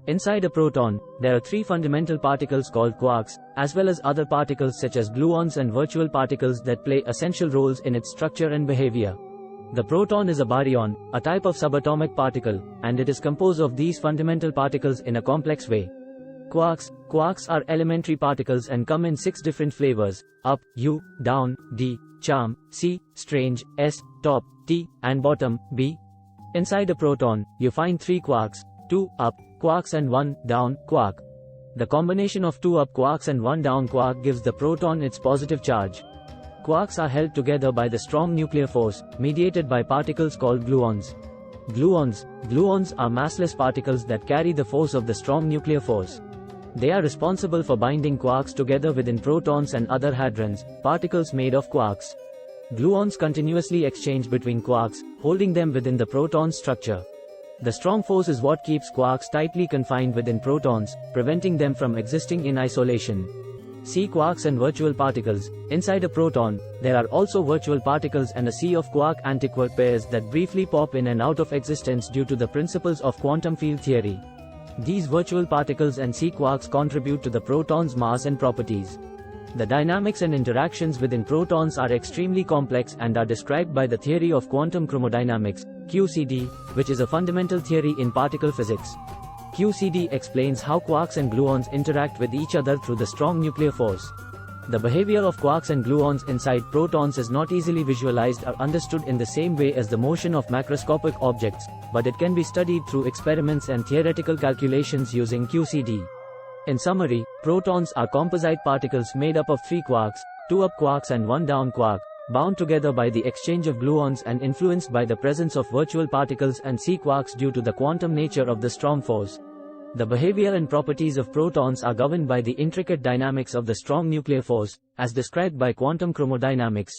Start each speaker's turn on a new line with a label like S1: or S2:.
S1: Inside a proton, there are three fundamental particles called quarks, as well as other particles such as gluons and virtual particles that play essential roles in its structure and behavior. The proton is a baryon, a type of subatomic particle, and it is composed of these fundamental particles in a complex way. Quarks are elementary particles and come in 6 different flavors: up, U, down, D, charm, C, strange, S, top, T, and bottom, B. Inside a proton, you find 3 quarks, 2 up quarks and 1 down quark. The combination of 2 up quarks and 1 down quark gives the proton its positive charge. Quarks are held together by the strong nuclear force, mediated by particles called gluons. Gluons are massless particles that carry the force of the strong nuclear force. They are responsible for binding quarks together within protons and other hadrons, particles made of quarks. Gluons continuously exchange between quarks, holding them within the proton structure. The strong force is what keeps quarks tightly confined within protons, preventing them from existing in isolation. See quarks and virtual particles. Inside a proton, there are also virtual particles and a sea of quark-antiquark pairs that briefly pop in and out of existence due to the principles of quantum field theory. These virtual particles and sea quarks contribute to the proton's mass and properties. The dynamics and interactions within protons are extremely complex and are described by the theory of quantum chromodynamics, QCD, which is a fundamental theory in particle physics. QCD explains how quarks and gluons interact with each other through the strong nuclear force. The behavior of quarks and gluons inside protons is not easily visualized or understood in the same way as the motion of macroscopic objects, but it can be studied through experiments and theoretical calculations using QCD. In summary, protons are composite particles made up of 3 quarks, 2 up quarks and 1 down quark, bound together by the exchange of gluons and influenced by the presence of virtual particles and sea quarks due to the quantum nature of the strong force. The behavior and properties of protons are governed by the intricate dynamics of the strong nuclear force, as described by quantum chromodynamics.